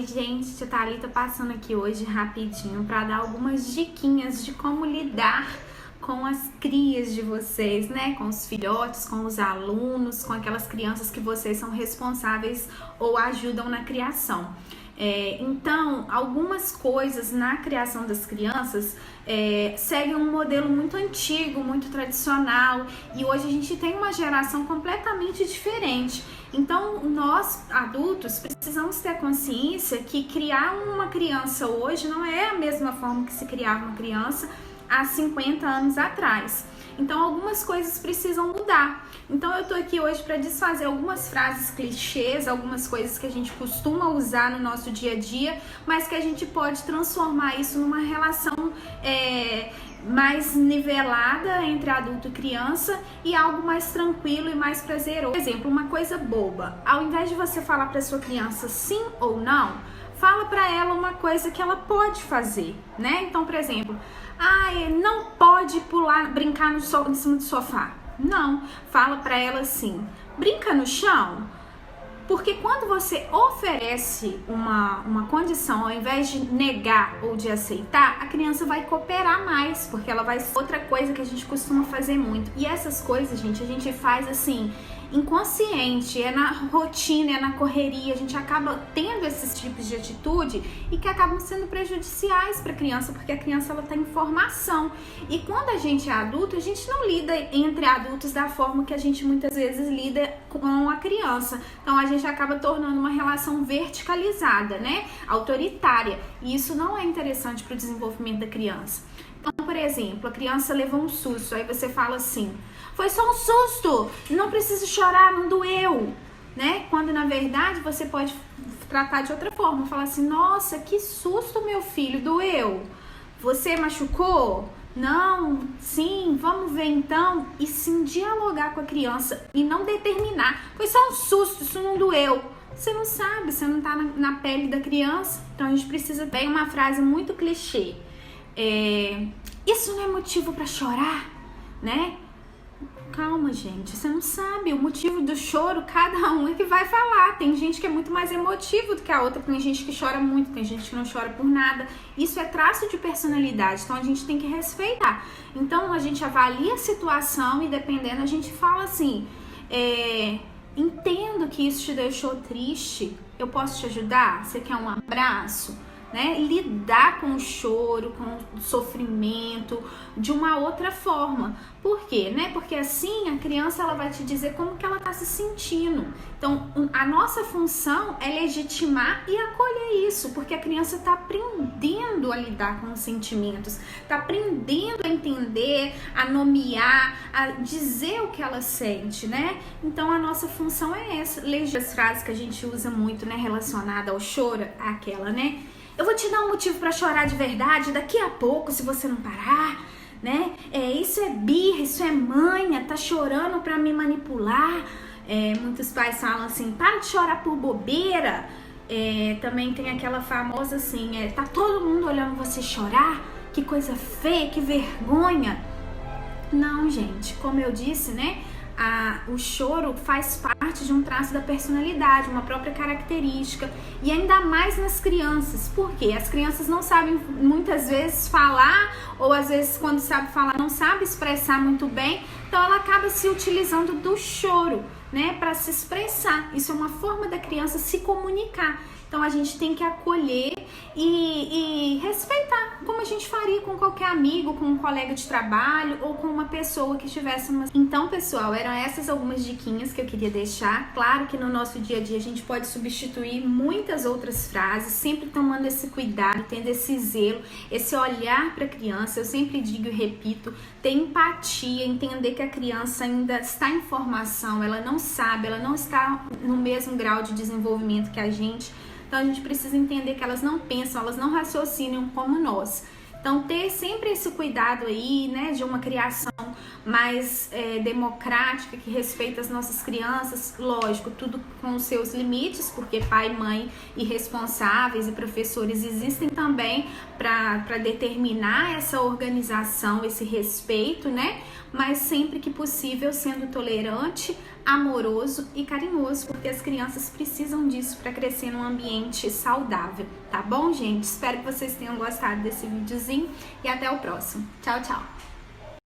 Gente, a Thalita passando aqui hoje rapidinho para dar algumas diquinhas de como lidar com as crias de vocês, né? Com os filhotes, com os alunos, com aquelas crianças que vocês são responsáveis ou ajudam na criação. Então, algumas coisas na criação das crianças seguem um modelo muito antigo, muito tradicional, e hoje a gente tem uma geração completamente diferente. Então, nós adultos precisamos ter consciência que criar uma criança hoje não é a mesma forma que se criava uma criança há 50 anos atrás. Então, algumas coisas precisam mudar. Então, eu tô aqui hoje para desfazer algumas frases clichês, algumas coisas que a gente costuma usar no nosso dia a dia, mas que a gente pode transformar isso numa relação mais nivelada entre adulto e criança e algo mais tranquilo e mais prazeroso. Por exemplo, uma coisa boba. Ao invés de você falar para sua criança sim ou não, fala para ela uma coisa que ela pode fazer, né? Então, por exemplo, não pode pular, brincar em cima do sofá. Não, fala para ela assim, brinca no chão. Porque quando você oferece uma condição, ao invés de negar ou de aceitar, a criança vai cooperar mais, porque ela vai... Outra coisa que a gente costuma fazer muito, e essas coisas, gente, a gente faz assim, inconsciente, é na rotina, é na correria, a gente acaba tendo esses tipos de atitude e que acabam sendo prejudiciais para a criança, porque a criança ela tem formação. E quando a gente é adulto, a gente não lida entre adultos da forma que a gente muitas vezes lida com a criança. Então a gente acaba tornando uma relação verticalizada, né? Autoritária. E isso não é interessante para o desenvolvimento da criança. Então, por exemplo, a criança levou um susto, aí você fala assim, foi só um susto, não precisa chorar, não doeu, né? Quando na verdade você pode tratar de outra forma, falar assim, nossa, que susto, meu filho, doeu? Você machucou? Não, sim, vamos ver então, e sim dialogar com a criança e não determinar, foi só um susto, isso não doeu. Você não sabe, você não tá na pele da criança, então a gente precisa ter uma frase muito clichê. Isso não é motivo para chorar, né? Calma, gente, você não sabe o motivo do choro, cada um é que vai falar. Tem gente que é muito mais emotivo do que a outra, tem gente que chora muito, tem gente que não chora por nada. Isso é traço de personalidade, então a gente tem que respeitar. Então a gente avalia a situação e dependendo a gente fala assim, entendo que isso te deixou triste, eu posso te ajudar? Você quer um abraço? Né? Lidar com o choro, com o sofrimento de uma outra forma. Por quê? Né? Porque assim a criança ela vai te dizer como que ela está se sentindo. Então a nossa função é legitimar e acolher isso, porque a criança está aprendendo a lidar com os sentimentos, está aprendendo a entender, a nomear, a dizer o que ela sente, né? Então a nossa função é essa. As frases que a gente usa muito, né, relacionada ao choro, aquela, né? Eu vou te dar um motivo para chorar de verdade daqui a pouco, se você não parar, né? Isso é birra, isso é manha, tá chorando para me manipular. Muitos pais falam assim, para de chorar por bobeira. Também tem aquela famosa assim, tá todo mundo olhando você chorar, que coisa feia, que vergonha. Não, gente, como eu disse, né? O choro faz parte de um traço da personalidade, uma própria característica, e ainda mais nas crianças. Por quê? As crianças não sabem muitas vezes falar, ou às vezes quando sabe falar não sabe expressar muito bem, então ela acaba se utilizando do choro, né, para se expressar. Isso é uma forma da criança se comunicar. Então a gente tem que acolher e respeitar, como a gente faria com qualquer amigo, com um colega de trabalho ou com uma pessoa que estivesse numa... Então, pessoal, eram essas algumas diquinhas que eu queria deixar. Claro que no nosso dia a dia a gente pode substituir muitas outras frases, sempre tomando esse cuidado, tendo esse zelo, esse olhar para a criança. Eu sempre digo e repito, ter empatia, entender que a criança ainda está em formação, ela não sabe, ela não está no mesmo grau de desenvolvimento que a gente. Então a gente precisa entender que elas não pensam, elas não raciocinam como nós. Então ter sempre esse cuidado aí, né, de uma criação mais democrática, que respeita as nossas crianças, lógico, tudo com os seus limites, porque pai, mãe e responsáveis e professores existem também para determinar essa organização, esse respeito, né, mas sempre que possível sendo tolerante, amoroso e carinhoso, porque as crianças precisam disso para crescer num ambiente saudável, tá bom, gente? Espero que vocês tenham gostado desse videozinho e até o próximo. Tchau, tchau!